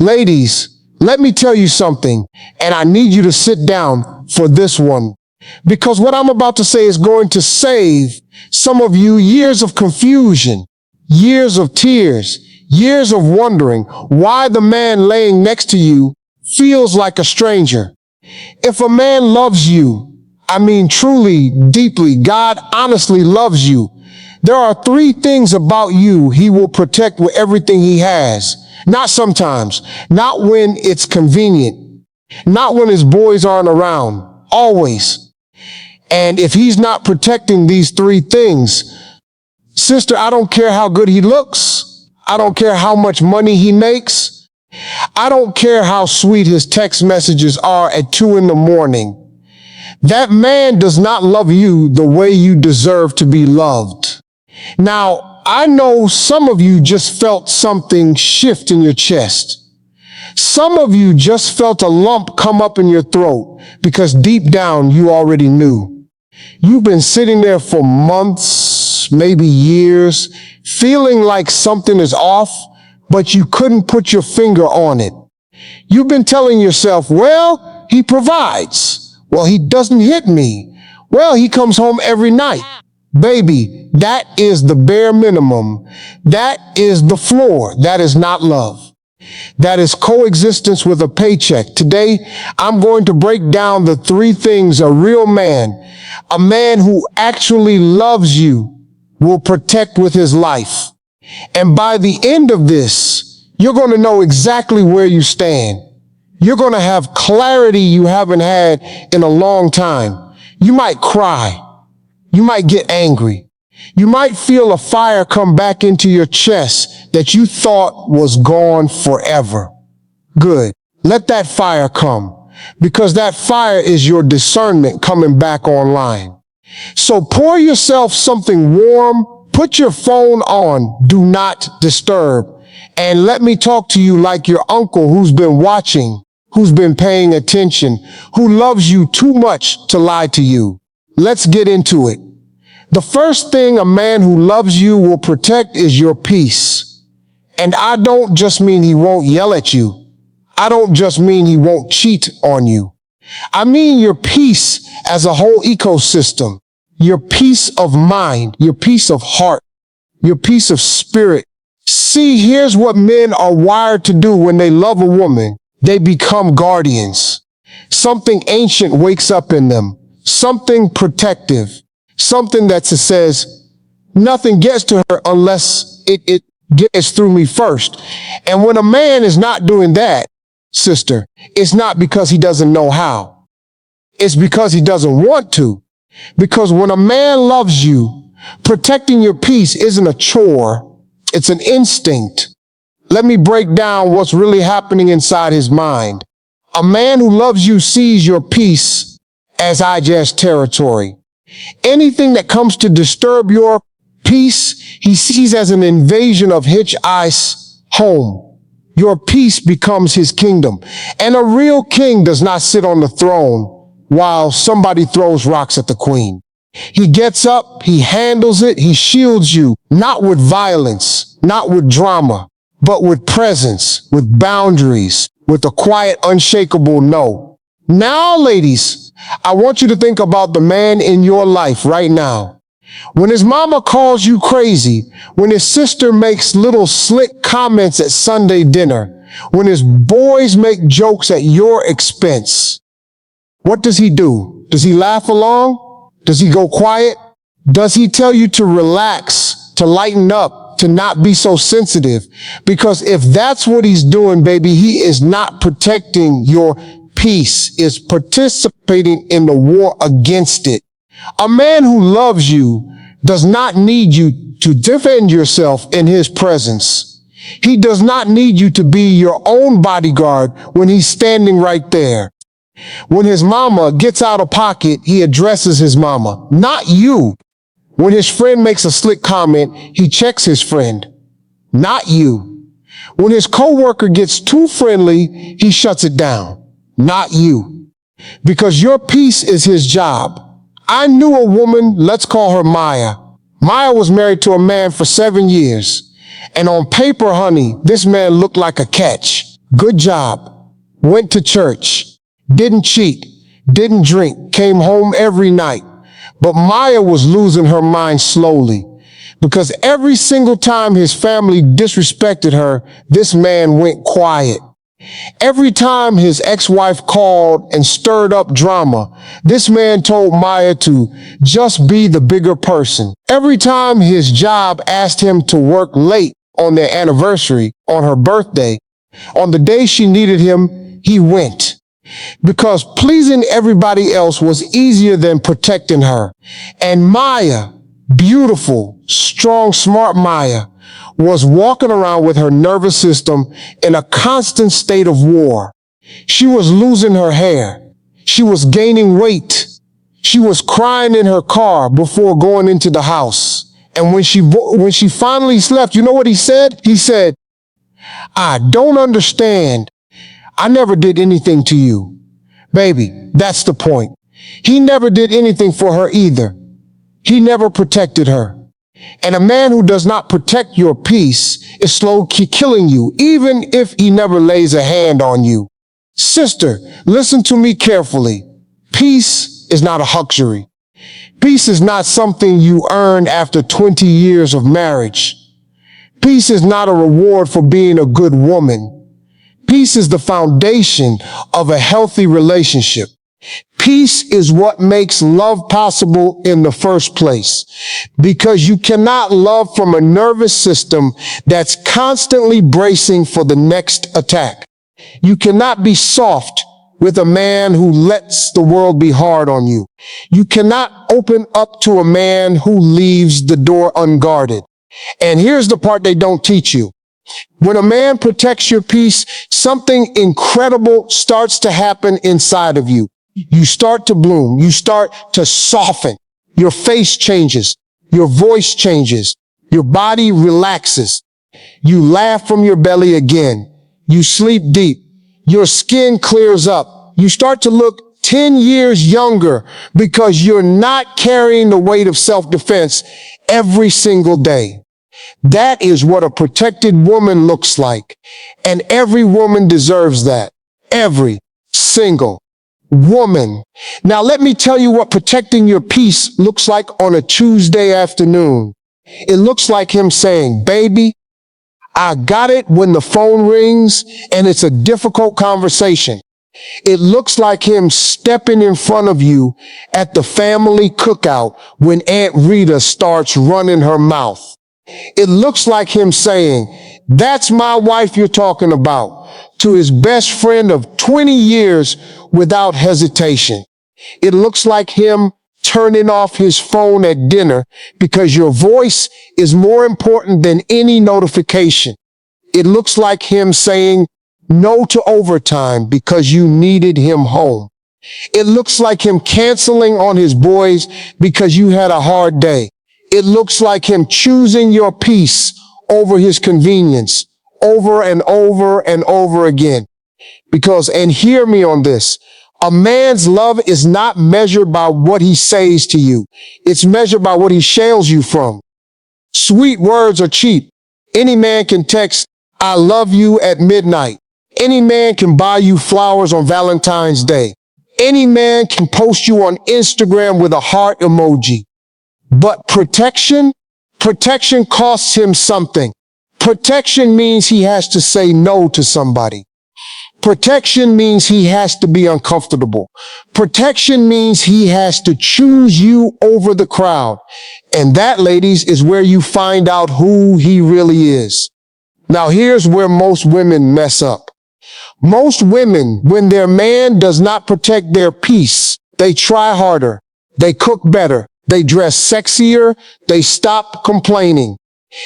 Ladies, let me tell you something, and I need you to sit down for this one, because what I'm about to say is going to save some of you years of confusion, years of tears, years of wondering why the man laying next to you feels like a stranger. If a man loves you, I mean truly, deeply, God honestly loves you, there are 3 things about you he will protect with everything he has. Not sometimes, not when it's convenient, not when his boys aren't around, always. And if he's not protecting these 3 things, sister, I don't care how good he looks. I don't care how much money he makes. I don't care how sweet his text messages are at 2 a.m. That man does not love you the way you deserve to be loved. Now, I know some of you just felt something shift in your chest. Some of you just felt a lump come up in your throat because deep down you already knew. You've been sitting there for months, maybe years, feeling like something is off, but you couldn't put your finger on it. You've been telling yourself, well, he provides. Well, he doesn't hit me. Well, he comes home every night. Baby, that is the bare minimum. That is the floor. That is not love. That is coexistence with a paycheck. Today, I'm going to break down the 3 things a real man, a man who actually loves you, will protect with his life. And by the end of this, you're going to know exactly where you stand. You're going to have clarity you haven't had in a long time. You might cry. You might get angry. You might feel a fire come back into your chest that you thought was gone forever. Good. Let that fire come, because that fire is your discernment coming back online. So pour yourself something warm, put your phone on, do not disturb, and let me talk to you like your uncle who's been watching, who's been paying attention, who loves you too much to lie to you. Let's get into it. The first thing a man who loves you will protect is your peace. And I don't just mean he won't yell at you. I don't just mean he won't cheat on you. I mean your peace as a whole ecosystem, your peace of mind, your peace of heart, your peace of spirit. See, here's what men are wired to do when they love a woman. They become guardians. Something ancient wakes up in them, something protective, something that says, nothing gets to her unless it gets through me first. And when a man is not doing that, sister, it's not because he doesn't know how. It's because he doesn't want to. Because when a man loves you, protecting your peace isn't a chore. It's an instinct. Let me break down what's really happening inside his mind. A man who loves you sees your peace as IJS territory. Anything that comes to disturb your peace, he sees as an invasion of his ice home. Your peace becomes his kingdom. And a real king does not sit on the throne while somebody throws rocks at the queen. He gets up, he handles it, he shields you, not with violence, not with drama, but with presence, with boundaries, with a quiet, unshakable no. Now, ladies, I want you to think about the man in your life right now. When his mama calls you crazy, when his sister makes little slick comments at Sunday dinner, when his boys make jokes at your expense, what does he do? Does he laugh along? Does he go quiet? Does he tell you to relax, to lighten up, to not be so sensitive? Because if that's what he's doing, baby, he is not protecting your peace, is participating in the war against it. A man who loves you does not need you to defend yourself in his presence. He does not need you to be your own bodyguard when he's standing right there. When his mama gets out of pocket, he addresses his mama, not you. When his friend makes a slick comment, he checks his friend, not you. When his coworker gets too friendly, he shuts it down, not you. Because your peace is his job. I knew a woman, let's call her Maya. Maya was married to a man for 7 years. And on paper, honey, this man looked like a catch. good job, went to church, didn't cheat, didn't drink, came home every night. But Maya was losing her mind slowly because every single time his family disrespected her, this man went quiet. Every time his ex-wife called and stirred up drama, this man told Maya to just be the bigger person. Every time his job asked him to work late on their anniversary, on her birthday, on the day she needed him, he went. Because pleasing everybody else was easier than protecting her. And Maya, beautiful, strong, smart Maya, was walking around with her nervous system in a constant state of war. She was losing her hair. She was gaining weight. She was crying in her car before going into the house. And when she finally left, you know what he said? He said, "I don't understand. I never did anything to you." Baby, that's the point. He never did anything for her either. He never protected her. And a man who does not protect your peace is slowly killing you, even if he never lays a hand on you. Sister, listen to me carefully. Peace is not a luxury. Peace is not something you earn after 20 years of marriage. Peace is not a reward for being a good woman. Peace is the foundation of a healthy relationship. Peace is what makes love possible in the first place, because you cannot love from a nervous system that's constantly bracing for the next attack. You cannot be soft with a man who lets the world be hard on you. You cannot open up to a man who leaves the door unguarded. And here's the part they don't teach you. When a man protects your peace, something incredible starts to happen inside of you. You start to bloom. You start to soften. Your face changes. Your voice changes. Your body relaxes. You laugh from your belly again. You sleep deep. Your skin clears up. You start to look 10 years younger because you're not carrying the weight of self-defense every single day. That is what a protected woman looks like. And every woman deserves that. Every single woman. Now let me tell you what protecting your peace looks like on a Tuesday afternoon. It looks like him saying, "Baby, I got it," when the phone rings and it's a difficult conversation. It looks like him stepping in front of you at the family cookout when Aunt Rita starts running her mouth. It looks like him saying, "That's my wife you're talking about," to his best friend of 20 years without hesitation. It looks like him turning off his phone at dinner because your voice is more important than any notification. It looks like him saying no to overtime because you needed him home. It looks like him canceling on his boys because you had a hard day. It looks like him choosing your peace over his convenience over and over and over again. Because, and hear me on this, a man's love is not measured by what he says to you. It's measured by what he shields you from. Sweet words are cheap. Any man can text, "I love you" at midnight. Any man can buy you flowers on Valentine's Day. Any man can post you on Instagram with a heart emoji. But protection costs him something. Protection means he has to say no to somebody. Protection means he has to be uncomfortable. Protection means he has to choose you over the crowd. And that, ladies, is where you find out who he really is. Now, here's where most women mess up. Most women, when their man does not protect their peace, they try harder, they cook better, they dress sexier, they stop complaining.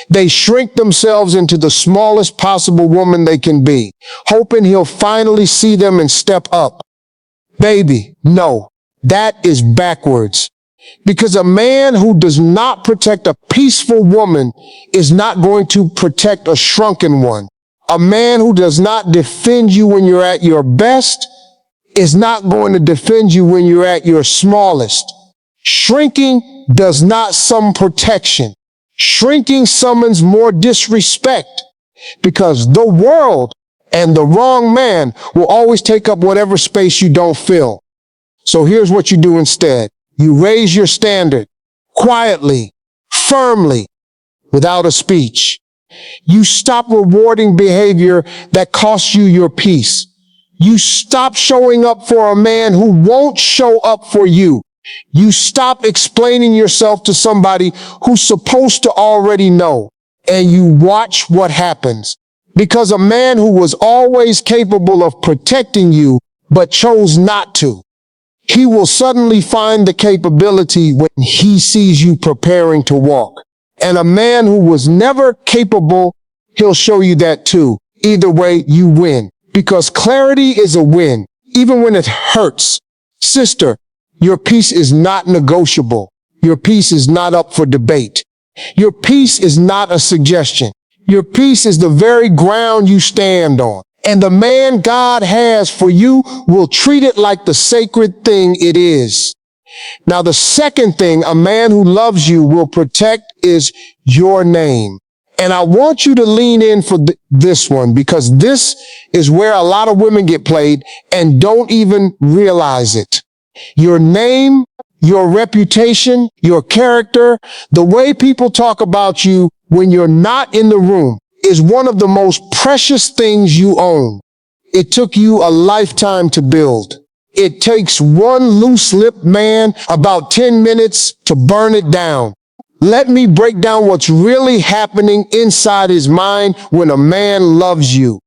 They shrink themselves into the smallest possible woman they can be, hoping he'll finally see them and step up. Baby, no, that is backwards. Because a man who does not protect a peaceful woman is not going to protect a shrunken one. A man who does not defend you when you're at your best is not going to defend you when you're at your smallest. Shrinking does not summon protection. Shrinking summons more disrespect, because the world And the wrong man will always take up whatever space you don't fill. So here's what you do instead. You raise your standard quietly, firmly, without a speech. You stop rewarding behavior that costs you your peace. You stop showing up for a man who won't show up for you. You stop explaining yourself to somebody who's supposed to already know. And you watch what happens. Because a man who was always capable of protecting you but chose not to, he will suddenly find the capability when he sees you preparing to walk. And a man who was never capable, he'll show you that too. Either way, you win. Because clarity is a win, even when it hurts. Sister, your peace is not negotiable. Your peace is not up for debate. Your peace is not a suggestion. Your peace is the very ground you stand on. And the man God has for you will treat it like the sacred thing it is. Now, the second thing a man who loves you will protect is your name. And I want you to lean in for this one, because this is where a lot of women get played and don't even realize it. Your name, your reputation, your character, the way people talk about you when you're not in the room is one of the most precious things you own. It took you a lifetime to build. It takes one loose-lipped man about 10 minutes to burn it down. Let me break down what's really happening inside his mind when a man loves you.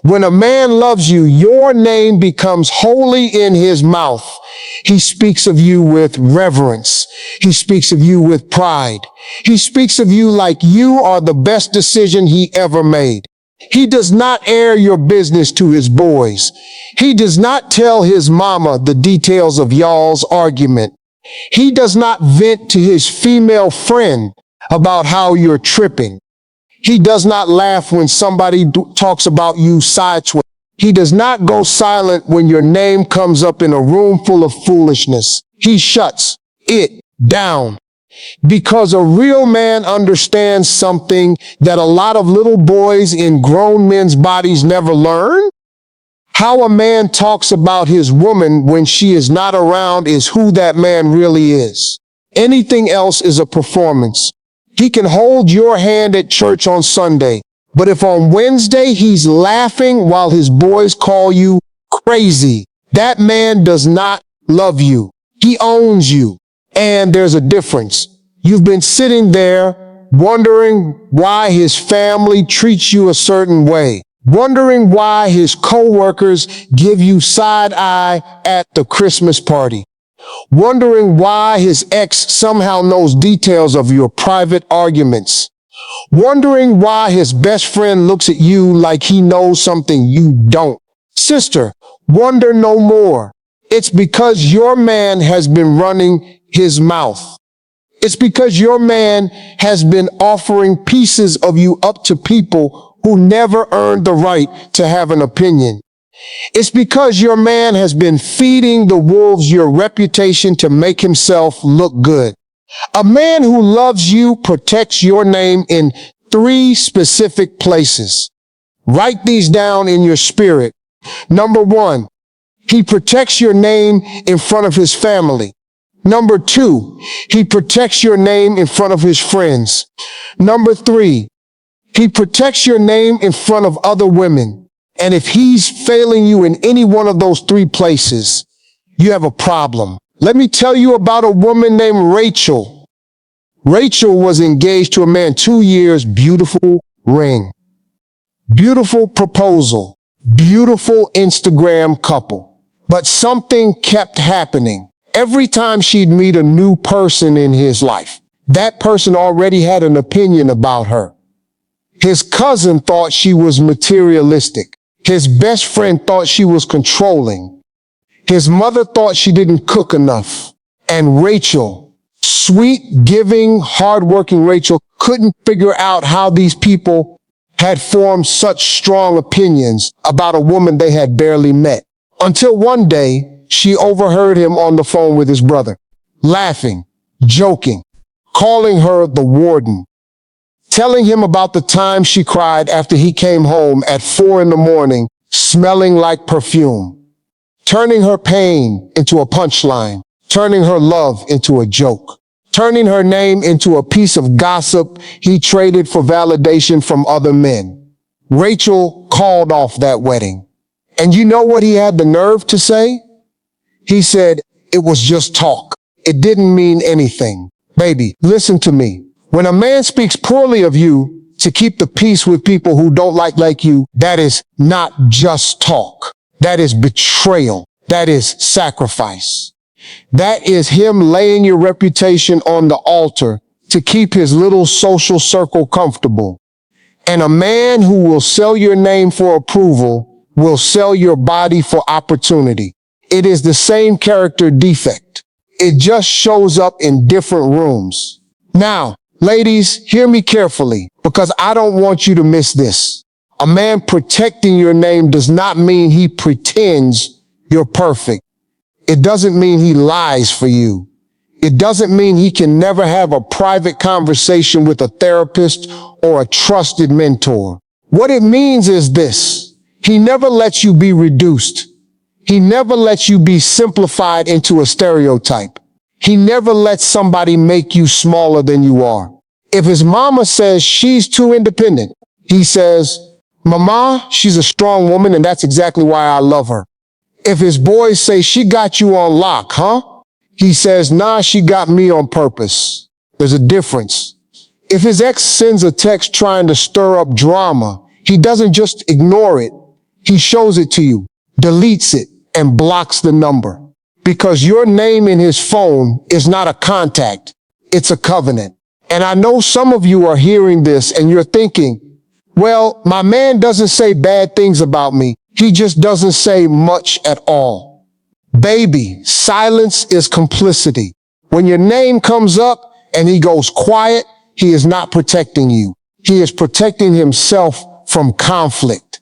When a man loves you, your name becomes holy in his mouth. He speaks of you with reverence. He speaks of you with pride. He speaks of you like you are the best decision he ever made. He does not air your business to his boys. He does not tell his mama the details of y'all's argument. He does not vent to his female friend about how you're tripping. He does not laugh when somebody talks about you sidesway. He does not go silent when your name comes up in a room full of foolishness. He shuts it down. Because a real man understands something that a lot of little boys in grown men's bodies never learn. How a man talks about his woman when she is not around is who that man really is. Anything else is a performance. He can hold your hand at church on Sunday, but if on Wednesday he's laughing while his boys call you crazy, that man does not love you. He owns you. And there's a difference. You've been sitting there wondering why his family treats you a certain way, wondering why his coworkers give you side eye at the Christmas party, wondering why his ex somehow knows details of your private arguments, wondering why his best friend looks at you like he knows something you don't. Sister, wonder no more. It's because your man has been running his mouth. It's because your man has been offering pieces of you up to people who never earned the right to have an opinion. It's because your man has been feeding the wolves your reputation to make himself look good. A man who loves you protects your name in 3 specific places. Write these down in your spirit. Number 1, he protects your name in front of his family. Number 2, he protects your name in front of his friends. Number 3, he protects your name in front of other women. And if he's failing you in any one of those 3 places, you have a problem. Let me tell you about a woman named Rachel. Rachel was engaged to a man 2 years, beautiful ring, beautiful proposal, beautiful Instagram couple. But something kept happening. Every time she'd meet a new person in his life, that person already had an opinion about her. His cousin thought she was materialistic. His best friend thought she was controlling. His mother thought she didn't cook enough. And Rachel, sweet, giving, hardworking Rachel, couldn't figure out how these people had formed such strong opinions about a woman they had barely met. Until one day, she overheard him on the phone with his brother, laughing, joking, calling her the warden, telling him about the time she cried after he came home at 4 in the morning, smelling like perfume, turning her pain into a punchline, turning her love into a joke, turning her name into a piece of gossip he traded for validation from other men. Rachel called off that wedding. And you know what he had the nerve to say? He said, "It was just talk. It didn't mean anything." Baby, listen to me. When a man speaks poorly of you to keep the peace with people who don't like you, that is not just talk. That is betrayal. That is sacrifice. That is him laying your reputation on the altar to keep his little social circle comfortable. And a man who will sell your name for approval will sell your body for opportunity. It is the same character defect. It just shows up in different rooms. Now, ladies, hear me carefully, because I don't want you to miss this. A man protecting your name does not mean he pretends you're perfect. It doesn't mean he lies for you. It doesn't mean he can never have a private conversation with a therapist or a trusted mentor. What it means is this: he never lets you be reduced. He never lets you be simplified into a stereotype. He never lets somebody make you smaller than you are. If his mama says she's too independent, he says, "Mama, she's a strong woman and that's exactly why I love her." If his boys say she got you on lock, huh? He says, "Nah, she got me on purpose." There's a difference. If his ex sends a text trying to stir up drama, he doesn't just ignore it. He shows it to you, deletes it, and blocks the number. Because your name in his phone is not a contact, it's a covenant. And I know some of you are hearing this and you're thinking, well, my man doesn't say bad things about me. He just doesn't say much at all. Baby, silence is complicity. When your name comes up and he goes quiet, he is not protecting you. He is protecting himself from conflict.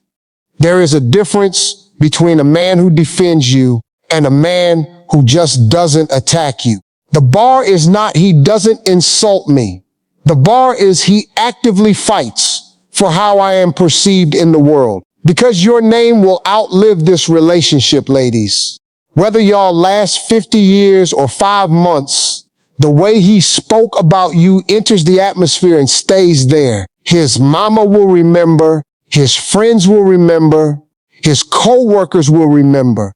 There is a difference between a man who defends you and a man who just doesn't attack you. The bar is not he doesn't insult me. The bar is he actively fights for how I am perceived in the world. Because your name will outlive this relationship, ladies. Whether y'all last 50 years or 5 months, the way he spoke about you enters the atmosphere and stays there. His mama will remember, his friends will remember, his co-workers will remember,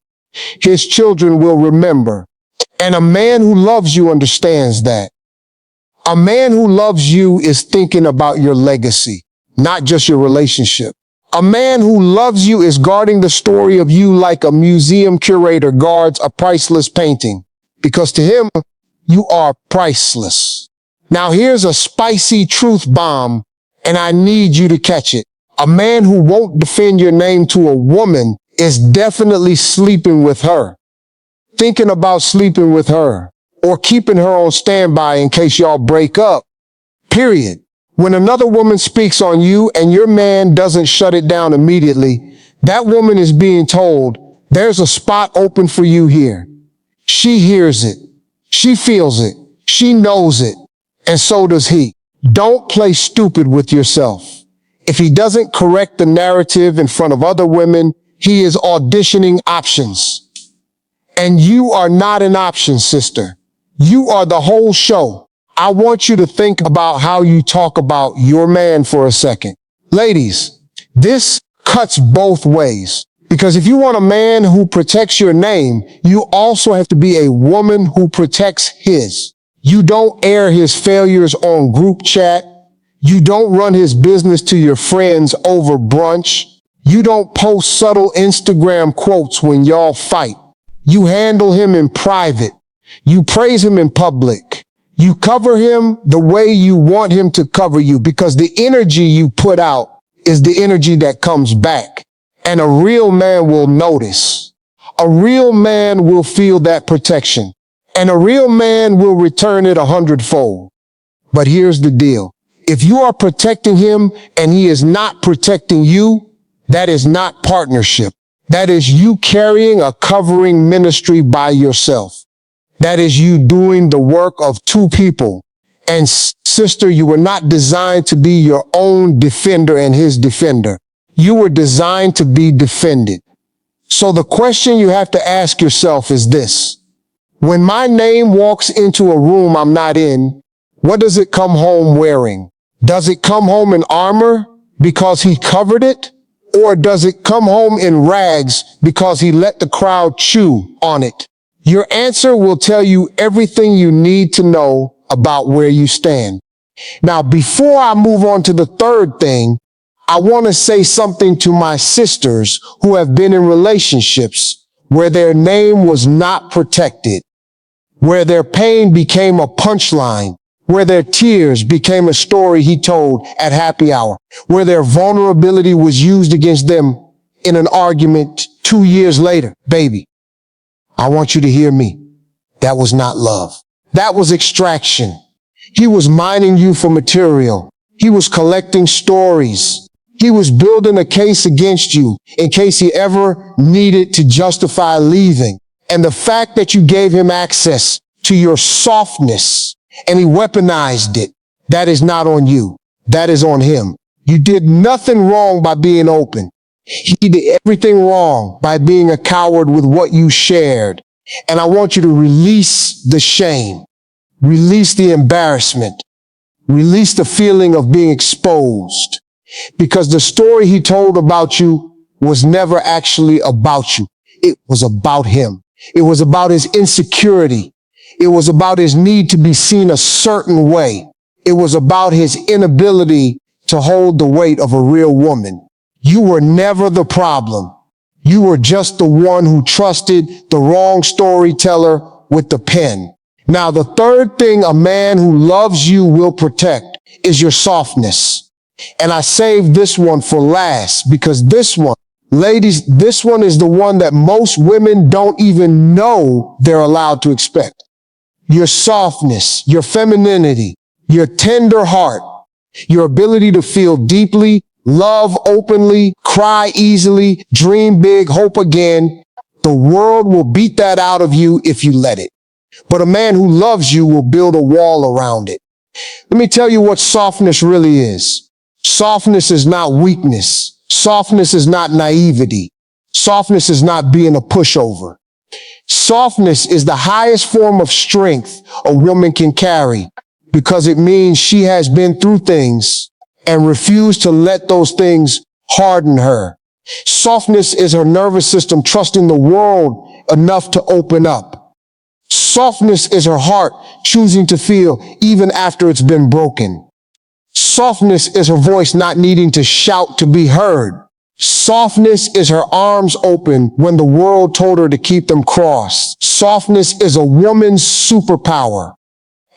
his children will remember. And a man who loves you understands that. A man who loves you is thinking about your legacy, not just your relationship. A man who loves you is guarding the story of you like a museum curator guards a priceless painting, because to him, you are priceless. Now here's a spicy truth bomb, and I need you to catch it. A man who won't defend your name to a woman is definitely sleeping with her, thinking about sleeping with her, or keeping her on standby in case y'all break up. Period. When another woman speaks on you and your man doesn't shut it down immediately, that woman is being told, there's a spot open for you here. She hears it. She feels it. She knows it. And so does he. Don't play stupid with yourself. If he doesn't correct the narrative in front of other women, he is auditioning options. And you are not an option, sister. You are the whole show. I want you to think about how you talk about your man for a second. Ladies, this cuts both ways. Because if you want a man who protects your name, you also have to be a woman who protects his. You don't air his failures on group chat. You don't run his business to your friends over brunch. You don't post subtle Instagram quotes when y'all fight. You handle him in private. You praise him in public. You cover him the way you want him to cover you, because the energy you put out is the energy that comes back. And a real man will notice. A real man will feel that protection. And a real man will return it 100-fold. But here's the deal. If you are protecting him and he is not protecting you, that is not partnership. That is you carrying a covering ministry by yourself. That is you doing the work of two people. And sister, you were not designed to be your own defender and his defender. You were designed to be defended. So the question you have to ask yourself is this. When my name walks into a room I'm not in, what does it come home wearing? Does it come home in armor because he covered it? Or does it come home in rags because he let the crowd chew on it? Your answer will tell you everything you need to know about where you stand. Now, before I move on to the third thing, I want to say something to my sisters who have been in relationships where their name was not protected, where their pain became a punchline, where their tears became a story he told at happy hour, where their vulnerability was used against them in an argument 2 years later. Baby, I want you to hear me. That was not love. That was extraction. He was mining you for material. He was collecting stories. He was building a case against you in case he ever needed to justify leaving. And the fact that you gave him access to your softness and he weaponized it, that is not on you. That is on him. You did nothing wrong by being open. He did everything wrong by being a coward with what you shared. And I want you to release the shame, release the embarrassment, release the feeling of being exposed. Because the story he told about you was never actually about you. It was about him. It was about his insecurity. It was about his need to be seen a certain way. It was about his inability to hold the weight of a real woman. You were never the problem. You were just the one who trusted the wrong storyteller with the pen. Now, the third thing a man who loves you will protect is your softness. And I saved this one for last because this one, ladies, this one is the one that most women don't even know they're allowed to expect. Your softness, your femininity, your tender heart, your ability to feel deeply, love openly, cry easily, dream big, hope again. The world will beat that out of you if you let it. But a man who loves you will build a wall around it. Let me tell you what softness really is. Softness is not weakness. Softness is not naivety. Softness is not being a pushover. Softness is the highest form of strength a woman can carry because it means she has been through things and refused to let those things harden her. Softness is her nervous system trusting the world enough to open up. Softness is her heart choosing to feel even after it's been broken. Softness is her voice not needing to shout to be heard. Softness is her arms open when the world told her to keep them crossed. Softness is a woman's superpower.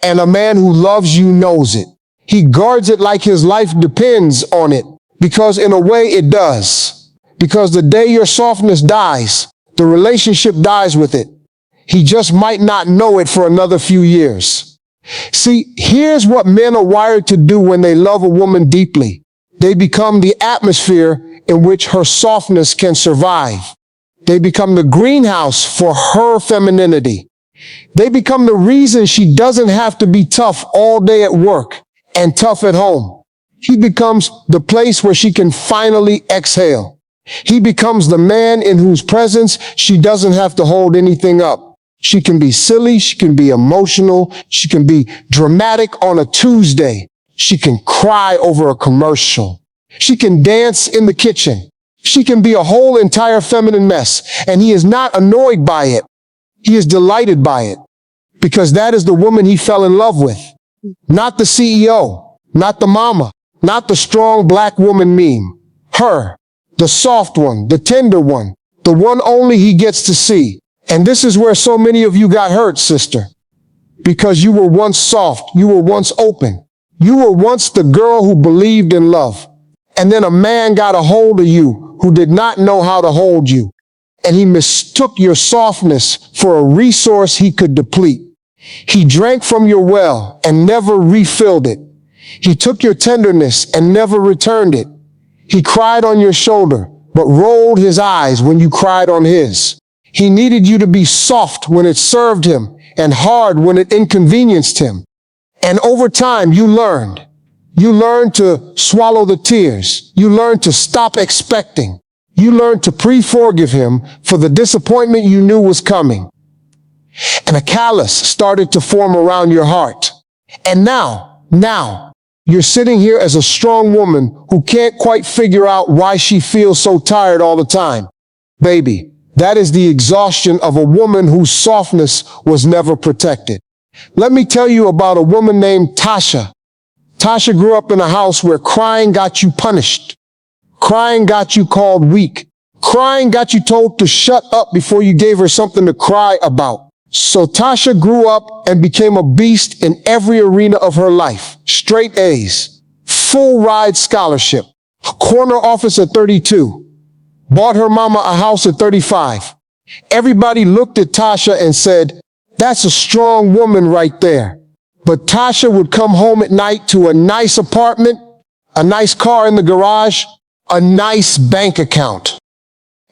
And a man who loves you knows it. He guards it like his life depends on it, because in a way it does. Because the day your softness dies, the relationship dies with it. He just might not know it for another few years. See, here's what men are wired to do when they love a woman deeply. They become the atmosphere in which her softness can survive. They become the greenhouse for her femininity. They become the reason she doesn't have to be tough all day at work and tough at home. He becomes the place where she can finally exhale. He becomes the man in whose presence she doesn't have to hold anything up. She can be silly, she can be emotional, she can be dramatic on a Tuesday. She can cry over a commercial. She can dance in the kitchen. She can be a whole entire feminine mess, and he is not annoyed by it. He is delighted by it, because that is the woman he fell in love with. Not the CEO, not the mama, not the strong black woman meme. Her, the soft one, the tender one, the one only he gets to see. And this is where so many of you got hurt, sister. Because you were once soft. You were once open. You were once the girl who believed in love. And then a man got a hold of you who did not know how to hold you. And he mistook your softness for a resource he could deplete. He drank from your well and never refilled it. He took your tenderness and never returned it. He cried on your shoulder, but rolled his eyes when you cried on his. He needed you to be soft when it served him and hard when it inconvenienced him. And over time, you learned. You learned to swallow the tears. You learned to stop expecting. You learned to pre-forgive him for the disappointment you knew was coming. And a callus started to form around your heart. And now, you're sitting here as a strong woman who can't quite figure out why she feels so tired all the time. Baby, that is the exhaustion of a woman whose softness was never protected. Let me tell you about a woman named Tasha. Tasha grew up in a house where crying got you punished. Crying got you called weak. Crying got you told to shut up before you gave her something to cry about. So Tasha grew up and became a beast in every arena of her life. Straight A's, full ride scholarship, corner office at 32, bought her mama a house at 35. Everybody looked at Tasha and said, "That's a strong woman right there." But Tasha would come home at night to a nice apartment, a nice car in the garage, a nice bank account.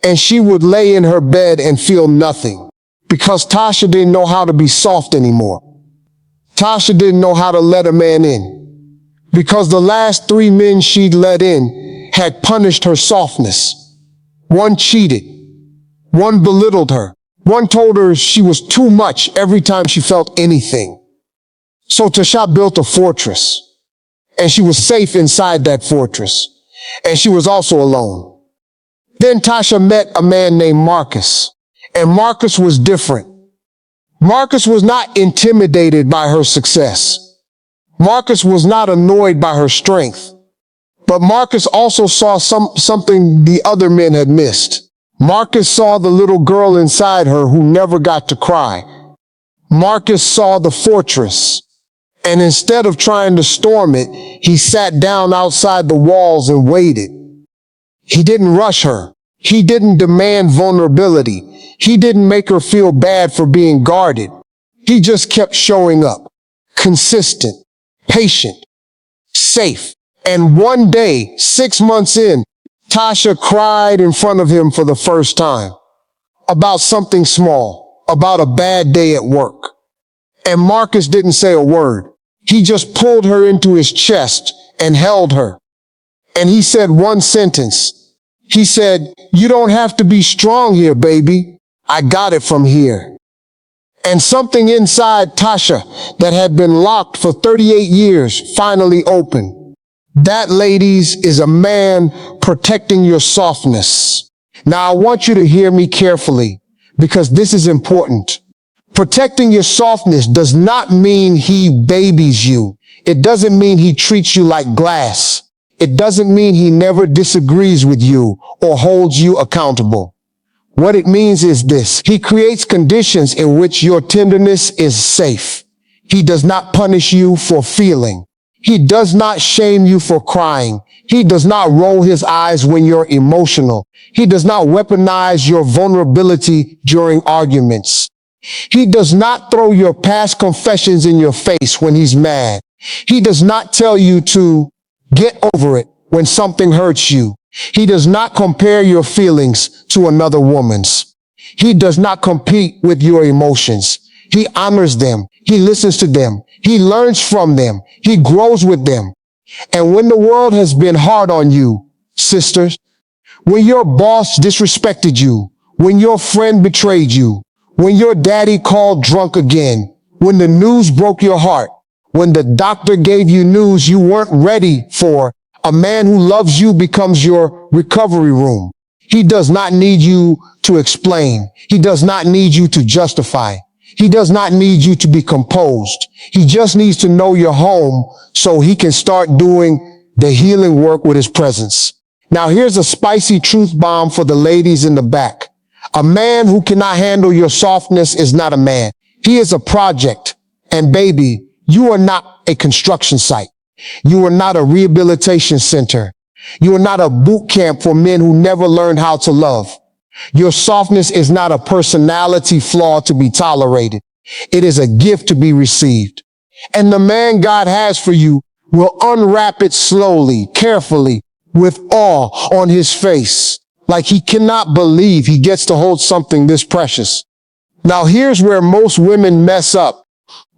And she would lay in her bed and feel nothing. Because Tasha didn't know how to be soft anymore. Tasha didn't know how to let a man in. Because the last 3 men she'd let in had punished her softness. One cheated. One belittled her. One told her she was too much every time she felt anything. So Tasha built a fortress. And she was safe inside that fortress. And she was also alone. Then Tasha met a man named Marcus. And Marcus was different. Marcus was not intimidated by her success. Marcus was not annoyed by her strength. But Marcus also saw something the other men had missed. Marcus saw the little girl inside her who never got to cry. Marcus saw the fortress. And instead of trying to storm it, he sat down outside the walls and waited. He didn't rush her. He didn't demand vulnerability. He didn't make her feel bad for being guarded. He just kept showing up. Consistent, patient, safe. And one day, 6 months in, Tasha cried in front of him for the first time. About something small. About a bad day at work. And Marcus didn't say a word. He just pulled her into his chest and held her. And he said one sentence. He said, "You don't have to be strong here, baby. I got it from here." And something inside Tasha that had been locked for 38 years finally opened. That, ladies, is a man protecting your softness. Now, I want you to hear me carefully because this is important. Protecting your softness does not mean he babies you. It doesn't mean he treats you like glass. It doesn't mean he never disagrees with you or holds you accountable. What it means is this. He creates conditions in which your tenderness is safe. He does not punish you for feeling. He does not shame you for crying. He does not roll his eyes when you're emotional. He does not weaponize your vulnerability during arguments. He does not throw your past confessions in your face when he's mad. He does not tell you to get over it when something hurts you. He does not compare your feelings to another woman's. He does not compete with your emotions. He honors them. He listens to them. He learns from them. He grows with them. And when the world has been hard on you, sisters, when your boss disrespected you, when your friend betrayed you, when your daddy called drunk again, when the news broke your heart, when the doctor gave you news you weren't ready for, a man who loves you becomes your recovery room. He does not need you to explain. He does not need you to justify. He does not need you to be composed. He just needs to know you're home so he can start doing the healing work with his presence. Now here's a spicy truth bomb for the ladies in the back. A man who cannot handle your softness is not a man. He is a project. And baby, you are not a construction site. You are not a rehabilitation center. You are not a boot camp for men who never learned how to love. Your softness is not a personality flaw to be tolerated. It is a gift to be received. And the man God has for you will unwrap it slowly, carefully, with awe on his face, like he cannot believe he gets to hold something this precious. Now here's where most women mess up.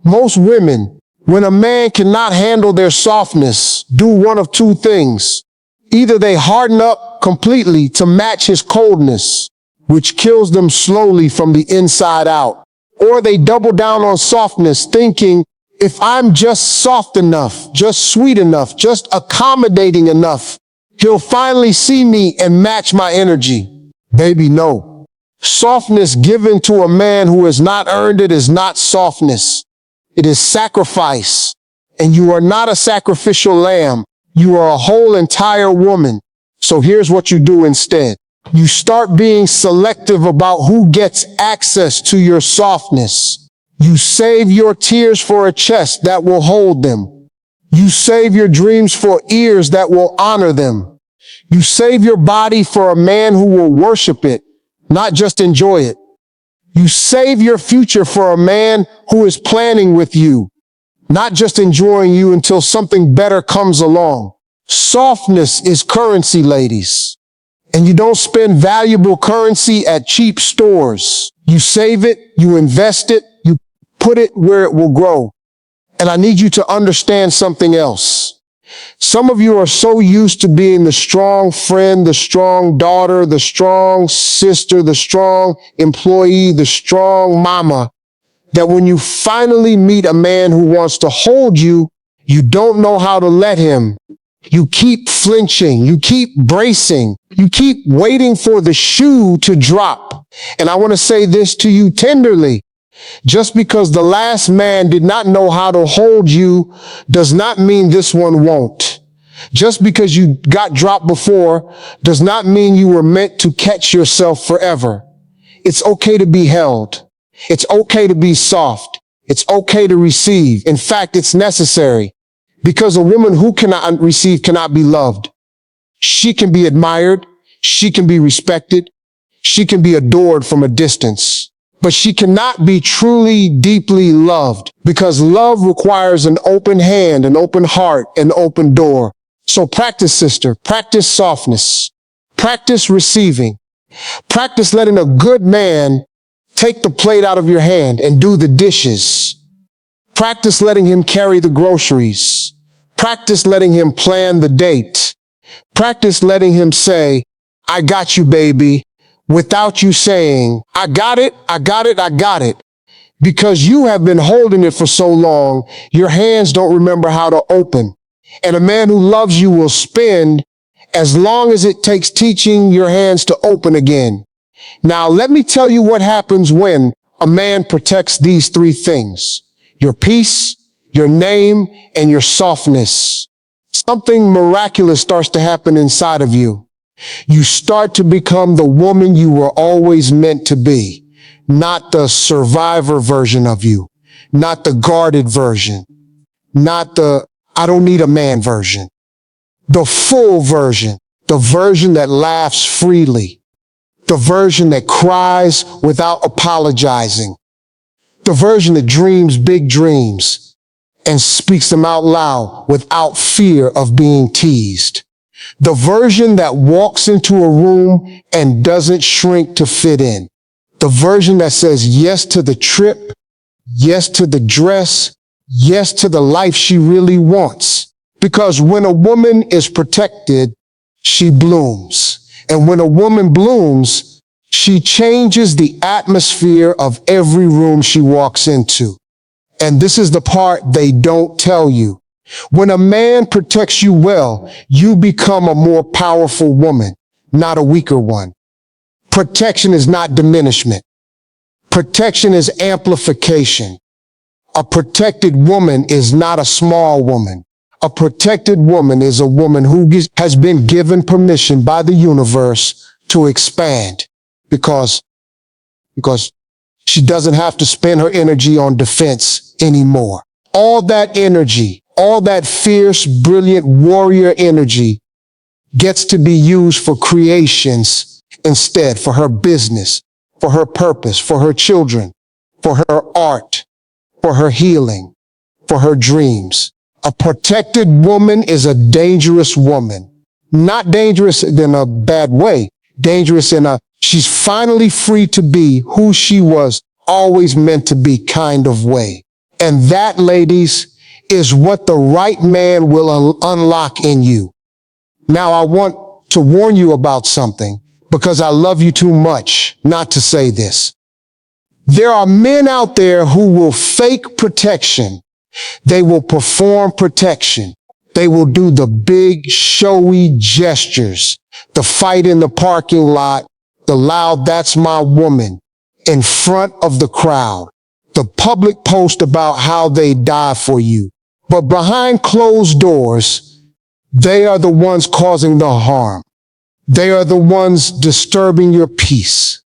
Most women When a man cannot handle their softness, do one of two things. Either they harden up completely to match his coldness, which kills them slowly from the inside out, or they double down on softness, thinking, if I'm just soft enough, just sweet enough, just accommodating enough, he'll finally see me and match my energy. Baby, no. Softness given to a man who has not earned it is not softness. It is sacrifice. And you are not a sacrificial lamb. You are a whole entire woman. So here's what you do instead. You start being selective about who gets access to your softness. You save your tears for a chest that will hold them. You save your dreams for ears that will honor them. You save your body for a man who will worship it, not just enjoy it. You save your future for a man who is planning with you, not just enjoying you until something better comes along. Softness is currency, ladies. And you don't spend valuable currency at cheap stores. You save it, you invest it, you put it where it will grow. And I need you to understand something else. Some of you are so used to being the strong friend, the strong daughter, the strong sister, the strong employee, the strong mama, that when you finally meet a man who wants to hold you, you don't know how to let him. You keep flinching, you keep bracing, you keep waiting for the shoe to drop. And I want to say this to you tenderly. Just because the last man did not know how to hold you does not mean this one won't. Just because you got dropped before does not mean you were meant to catch yourself forever. It's okay to be held. It's okay to be soft. It's okay to receive. In fact, it's necessary. Because a woman who cannot receive cannot be loved. She can be admired. She can be respected. She can be adored from a distance. But she cannot be truly, deeply loved, because love requires an open hand, an open heart, an open door. So practice, sister. Practice softness. Practice receiving. Practice letting a good man take the plate out of your hand and do the dishes. Practice letting him carry the groceries. Practice letting him plan the date. Practice letting him say, I got you, baby, without you saying, I got it, I got it, I got it. Because you have been holding it for so long, your hands don't remember how to open. And a man who loves you will spend as long as it takes teaching your hands to open again. Now, let me tell you what happens when a man protects these three things: your peace, your name, and your softness. Something miraculous starts to happen inside of you. You start to become the woman you were always meant to be, not the survivor version of you, not the guarded version, not the I don't need a man version, the full version, the version that laughs freely, the version that cries without apologizing, the version that dreams big dreams and speaks them out loud without fear of being teased. The version that walks into a room and doesn't shrink to fit in. The version that says yes to the trip, yes to the dress, yes to the life she really wants. Because when a woman is protected, she blooms. And when a woman blooms, she changes the atmosphere of every room she walks into. And this is the part they don't tell you. When a man protects you well, you become a more powerful woman, not a weaker one. Protection is not diminishment. Protection is amplification. A protected woman is not a small woman. A protected woman is a woman who has been given permission by the universe to expand because she doesn't have to spend her energy on defense anymore. All that energy, all that fierce, brilliant warrior energy gets to be used for creations instead, for her business, for her purpose, for her children, for her art, for her healing, for her dreams. A protected woman is a dangerous woman. Not dangerous in a bad way. Dangerous in she's finally free to be who she was always meant to be kind of way. And that, ladies, is what the right man will unlock in you. Now, I want to warn you about something because I love you too much not to say this. There are men out there who will fake protection. They will perform protection. They will do the big, showy gestures, the fight in the parking lot, the loud, "That's my woman," in front of the crowd, the public post about how they die for you. But behind closed doors, they are the ones causing the harm. They are the ones disturbing your peace.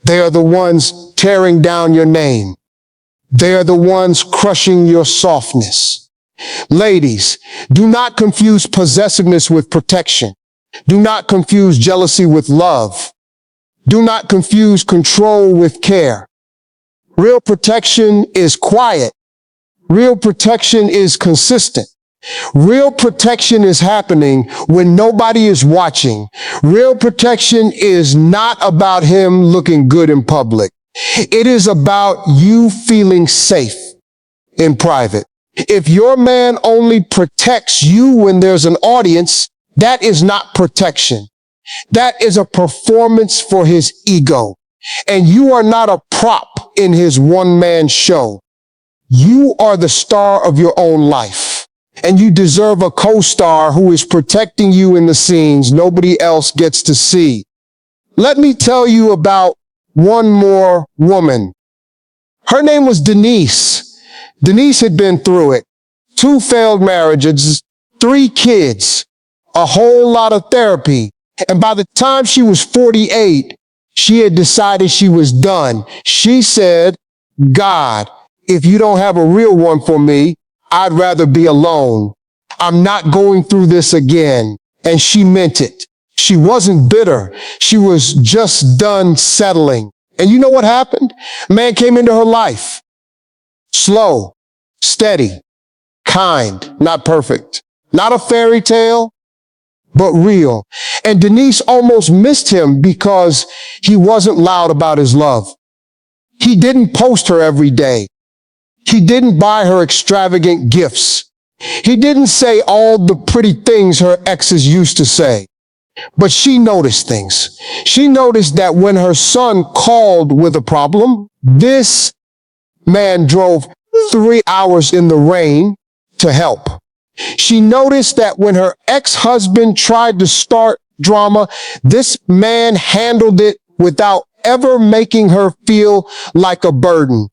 They are the ones tearing down your name. They are the ones crushing your softness. Ladies, do not confuse possessiveness with protection. Do not confuse jealousy with love. Do not confuse control with care. Real protection is quiet. Real protection is consistent. Real protection is happening when nobody is watching. Real protection is not about him looking good in public. It is about you feeling safe in private. If your man only protects you when there's an audience, that is not protection. That is a performance for his ego. And you are not a prop in his one-man show. You are the star of your own life. And you deserve a co-star who is protecting you in the scenes nobody else gets to see. Let me tell you about one more woman. Her name was Denise. Denise had been through it. 2 failed marriages, 3 kids, a whole lot of therapy. And by the time she was 48, she had decided she was done. She said, "God, if you don't have a real one for me, I'd rather be alone. I'm not going through this again." And she meant it. She wasn't bitter. She was just done settling. And you know what happened? A man came into her life. Slow, steady, kind, not perfect. Not a fairy tale, but real. And Denise almost missed him because he wasn't loud about his love. He didn't post her every day. He didn't buy her extravagant gifts. He didn't say all the pretty things her exes used to say. But she noticed things. She noticed that when her son called with a problem, this man drove 3 hours in the rain to help. She noticed that when her ex-husband tried to start drama, this man handled it without ever making her feel like a burden.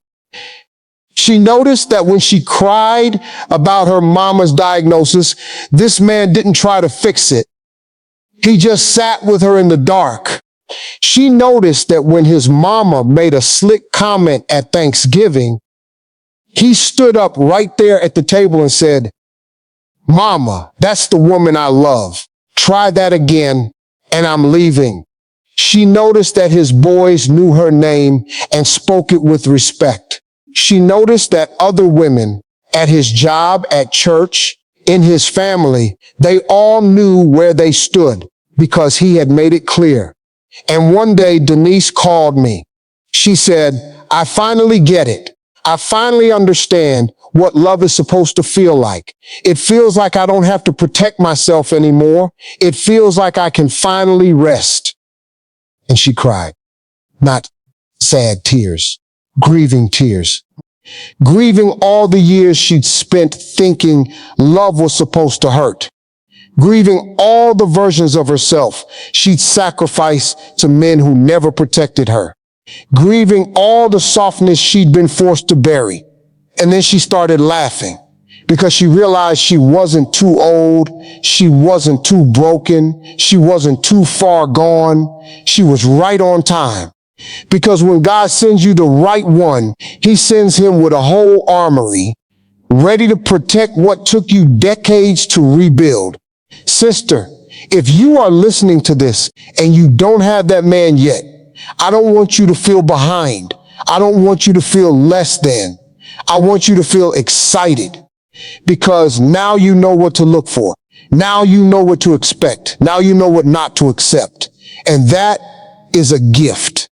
She noticed that when she cried about her mama's diagnosis, this man didn't try to fix it. He just sat with her in the dark. She noticed that when his mama made a slick comment at Thanksgiving, he stood up right there at the table and said, "Mama, that's the woman I love. Try that again, and I'm leaving." She noticed that his boys knew her name and spoke it with respect. She noticed that other women at his job, at church, in his family, they all knew where they stood because he had made it clear. And one day Denise called me. She said, "I finally get it. I finally understand what love is supposed to feel like. It feels like I don't have to protect myself anymore. It feels like I can finally rest." And she cried. Not sad tears, grieving tears. Grieving all the years she'd spent thinking love was supposed to hurt. Grieving all the versions of herself she'd sacrificed to men who never protected her. Grieving all the softness she'd been forced to bury. And then she started laughing because she realized she wasn't too old. She wasn't too broken. She wasn't too far gone. She was right on time. Because when God sends you the right one, he sends him with a whole armory, ready to protect what took you decades to rebuild. Sister, if you are listening to this and you don't have that man yet, I don't want you to feel behind. I don't want you to feel less than. I want you to feel excited because now you know what to look for. Now you know what to expect. Now you know what not to accept. And that is a gift.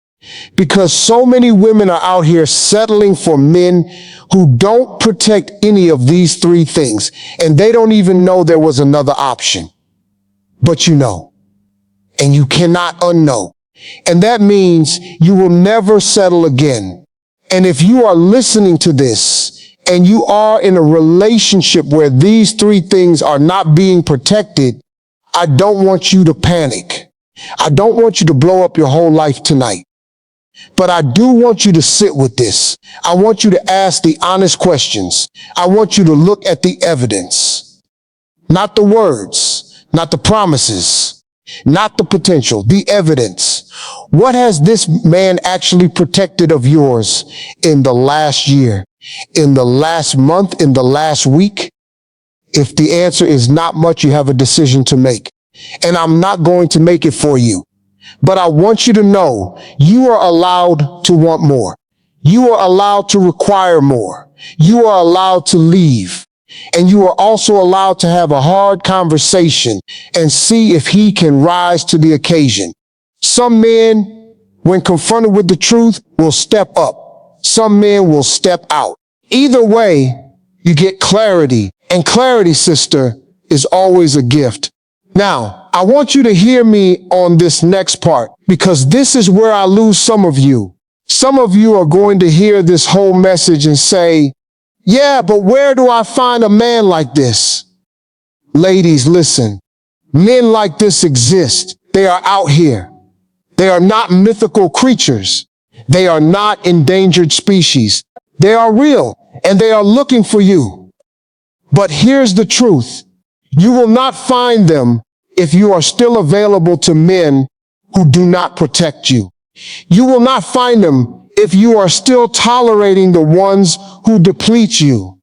Because so many women are out here settling for men who don't protect any of these three things, and they don't even know there was another option. But you know, and you cannot unknow. And that means you will never settle again. And if you are listening to this and you are in a relationship where these three things are not being protected, I don't want you to panic. I don't want you to blow up your whole life tonight. But I do want you to sit with this. I want you to ask the honest questions. I want you to look at the evidence, not the words, not the promises, not the potential, the evidence. What has this man actually protected of yours in the last year, in the last month, in the last week? If the answer is not much, you have a decision to make. And I'm not going to make it for you. But I want you to know you are allowed to want more. You are allowed to require more. You are allowed to leave. And you are also allowed to have a hard conversation and see if he can rise to the occasion. Some men, when confronted with the truth, will step up. Some men will step out. Either way, you get clarity. And clarity, sister, is always a gift. Now, I want you to hear me on this next part, because this is where I lose some of you. Some of you are going to hear this whole message and say, yeah, but where do I find a man like this? Ladies, listen. Men like this exist. They are out here. They are not mythical creatures. They are not endangered species. They are real, and they are looking for you. But here's the truth. You will not find them if you are still available to men who do not protect you. You will not find them if you are still tolerating the ones who deplete you.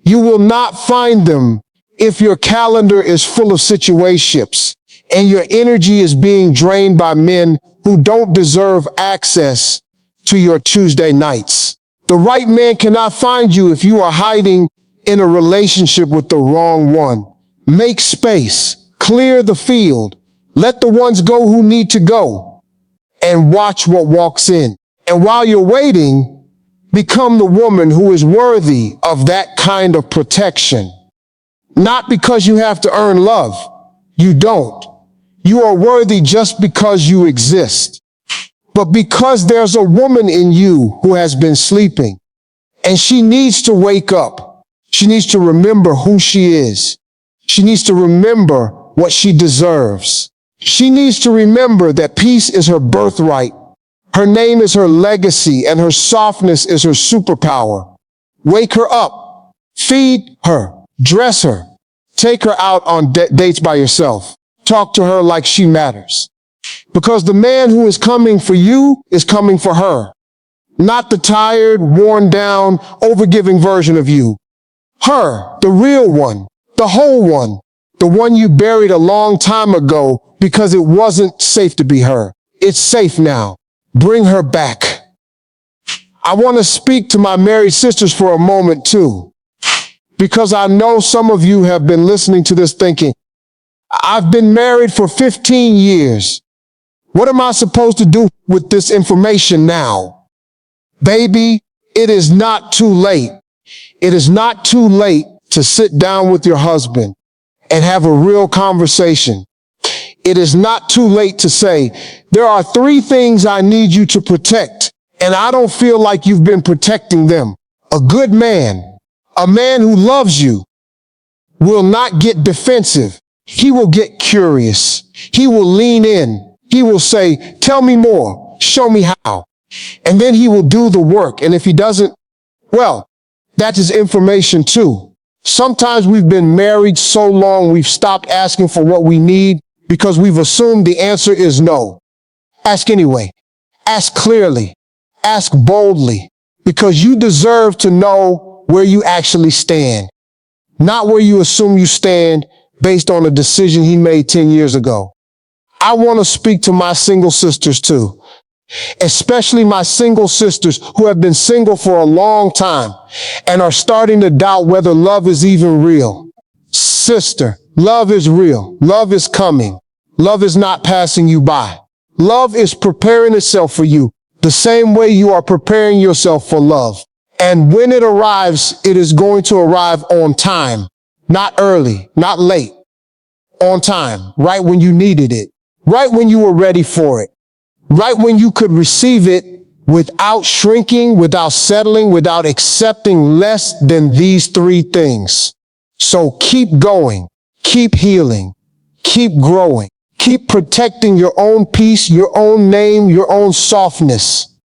You will not find them if your calendar is full of situationships and your energy is being drained by men who don't deserve access to your Tuesday nights. The right man cannot find you if you are hiding in a relationship with the wrong one. Make space. Clear the field. Let the ones go who need to go. And watch what walks in. And while you're waiting, become the woman who is worthy of that kind of protection. Not because you have to earn love. You don't. You are worthy just because you exist. But because there's a woman in you who has been sleeping, and she needs to wake up. She needs to remember who she is. She needs to remember what she deserves. She needs to remember that peace is her birthright. Her name is her legacy, and her softness is her superpower. Wake her up. Feed her. Dress her. Take her out on dates by yourself. Talk to her like she matters. Because the man who is coming for you is coming for her. Not the tired, worn down, overgiving version of you. Her, the real one, the whole one, the one you buried a long time ago because it wasn't safe to be her. It's safe now. Bring her back. I want to speak to my married sisters for a moment too, because I know some of you have been listening to this thinking, I've been married for 15 years. What am I supposed to do with this information now? Baby, it is not too late. It is not too late to sit down with your husband and have a real conversation. It is not too late to say, there are 3 things I need you to protect, and I don't feel like you've been protecting them. A good man, a man who loves you, will not get defensive. He will get curious. He will lean in. He will say, tell me more. Show me how. And then he will do the work. And if he doesn't, well, that is information too. Sometimes we've been married so long we've stopped asking for what we need because we've assumed the answer is no. Ask anyway. Ask clearly. Ask boldly, because you deserve to know where you actually stand, not where you assume you stand based on a decision he made 10 years ago. I want to speak to my single sisters too, especially my single sisters who have been single for a long time and are starting to doubt whether love is even real. Sister, love is real. Love is coming. Love is not passing you by. Love is preparing itself for you the same way you are preparing yourself for love. And when it arrives, it is going to arrive on time, not early, not late, on time, right when you needed it, right when you were ready for it, right when you could receive it without shrinking, without settling, without accepting less than these three things. So keep going, keep healing, keep growing, keep protecting your own peace, your own name, your own softness.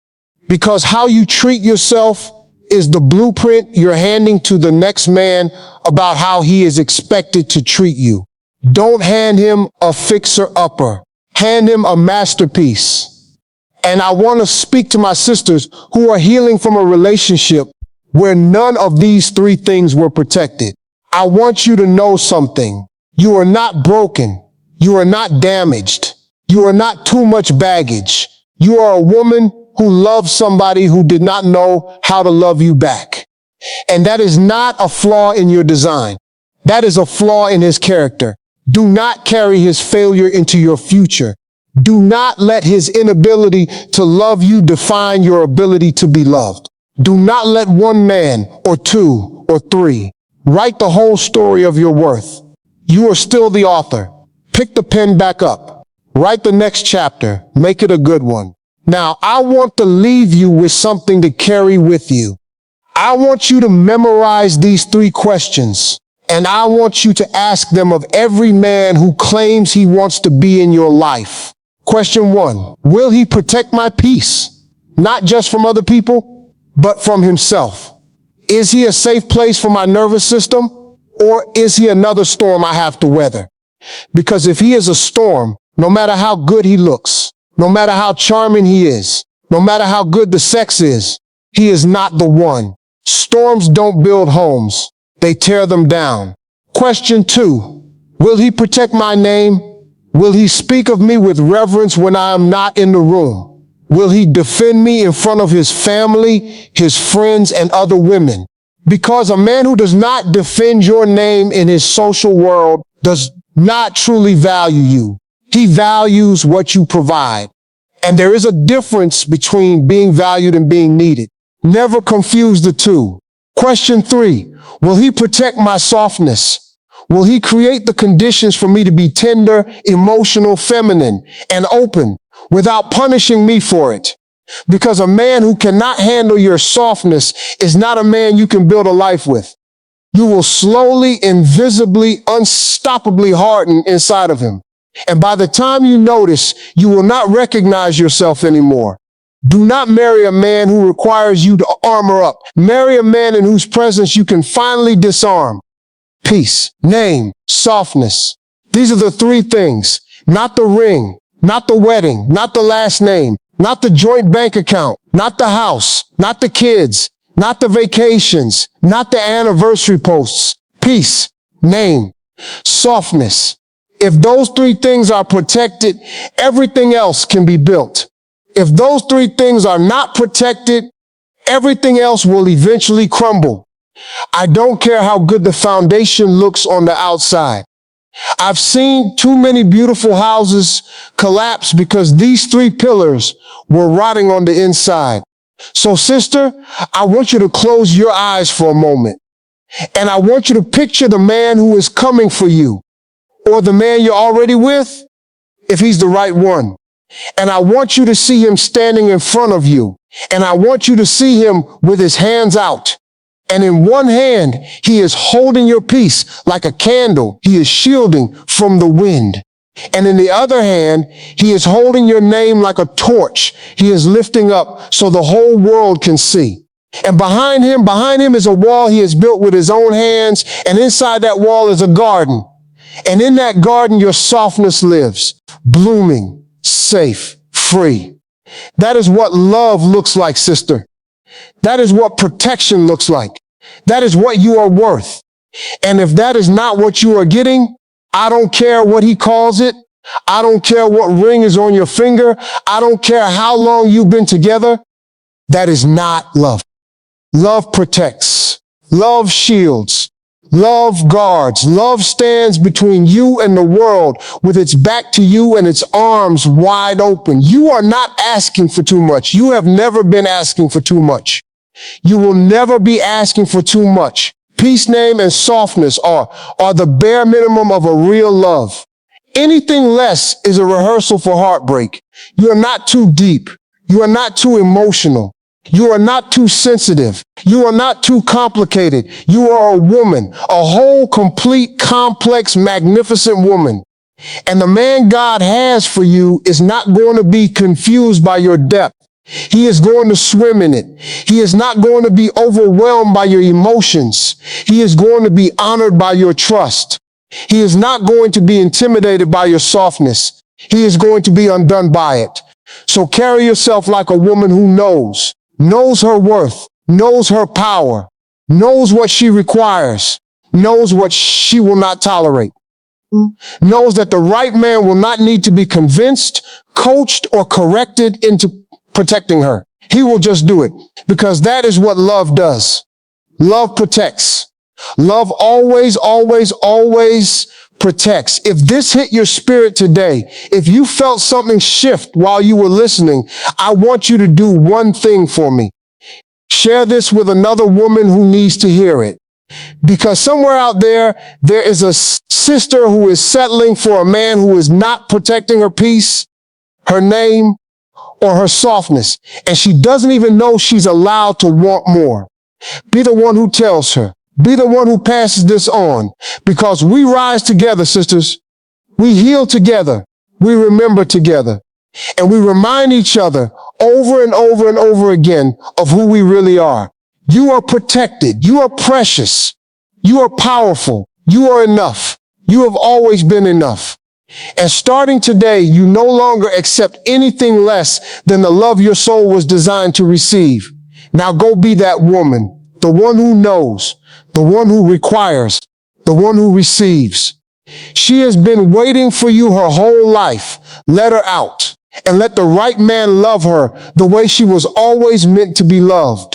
Because how you treat yourself is the blueprint you're handing to the next man about how he is expected to treat you. Don't hand him a fixer-upper. Hand him a masterpiece. And I want to speak to my sisters who are healing from a relationship where none of these three things were protected. I want you to know something. You are not broken. You are not damaged. You are not too much baggage. You are a woman who loves somebody who did not know how to love you back. And that is not a flaw in your design. That is a flaw in his character. Do not carry his failure into your future. Do not let his inability to love you define your ability to be loved. Do not let one man or two or three write the whole story of your worth. You are still the author. Pick the pen back up. Write the next chapter. Make it a good one. Now, I want to leave you with something to carry with you. I want you to memorize these three questions, and I want you to ask them of every man who claims he wants to be in your life. Question 1, will he protect my peace? Not just from other people, but from himself. Is he a safe place for my nervous system, or is he another storm I have to weather? Because if he is a storm, no matter how good he looks, no matter how charming he is, no matter how good the sex is, he is not the one. Storms don't build homes. They tear them down. Question 2, will he protect my name? Will he speak of me with reverence when I am not in the room? Will he defend me in front of his family, his friends, and other women? Because a man who does not defend your name in his social world does not truly value you. He values what you provide. And there is a difference between being valued and being needed. Never confuse the two. Question 3, will he protect my softness? Will he create the conditions for me to be tender, emotional, feminine, and open without punishing me for it? Because a man who cannot handle your softness is not a man you can build a life with. You will slowly, invisibly, unstoppably harden inside of him. And by the time you notice, you will not recognize yourself anymore. Do not marry a man who requires you to armor up. Marry a man in whose presence you can finally disarm. Peace, name, softness. These are the three things. Not the ring, not the wedding, not the last name, not the joint bank account, not the house, not the kids, not the vacations, not the anniversary posts. Peace, name, softness. If those three things are protected, everything else can be built. If those three things are not protected, everything else will eventually crumble. I don't care how good the foundation looks on the outside. I've seen too many beautiful houses collapse because these three pillars were rotting on the inside. So sister, I want you to close your eyes for a moment. And I want you to picture the man who is coming for you, or the man you're already with, if he's the right one. And I want you to see him standing in front of you. And I want you to see him with his hands out. And in one hand, he is holding your peace like a candle. He is shielding from the wind. And in the other hand, he is holding your name like a torch. He is lifting up so the whole world can see. And behind him is a wall he has built with his own hands. And inside that wall is a garden. And in that garden, your softness lives, blooming, safe, free. That is what love looks like, sister. That is what protection looks like. That is what you are worth. And if that is not what you are getting, I don't care what he calls it. I don't care what ring is on your finger. I don't care how long you've been together. That is not love. Love protects. Love shields. Love guards. Love stands between you and the world with its back to you and its arms wide open. You are not asking for too much. You have never been asking for too much. You will never be asking for too much. Peace, name, and softness are the bare minimum of a real love. Anything less is a rehearsal for heartbreak. You are not too deep. You are not too emotional. You are not too sensitive. You are not too complicated. You are a woman, a whole, complete, complex, magnificent woman. And the man God has for you is not going to be confused by your depth. He is going to swim in it. He is not going to be overwhelmed by your emotions. He is going to be honored by your trust. He is not going to be intimidated by your softness. He is going to be undone by it. So carry yourself like a woman who knows her worth, knows her power, knows what she requires, knows what she will not tolerate, knows that the right man will not need to be convinced, coached, or corrected into protecting her. He will just do it because that is what love does. Love protects. Love always, always, always protects. If this hit your spirit today, if you felt something shift while you were listening, I want you to do one thing for me. Share this with another woman who needs to hear it. Because somewhere out there is a sister who is settling for a man who is not protecting her peace, her name, or her softness. And she doesn't even know she's allowed to want more. Be the one who tells her. Be the one who passes this on. Because we rise together, sisters. We heal together. We remember together. And we remind each other over and over and over again of who we really are. You are protected. You are precious. You are powerful. You are enough. You have always been enough. And starting today, you no longer accept anything less than the love your soul was designed to receive. Now go be that woman, the one who knows, the one who requires, the one who receives. She has been waiting for you her whole life. Let her out and let the right man love her the way she was always meant to be loved.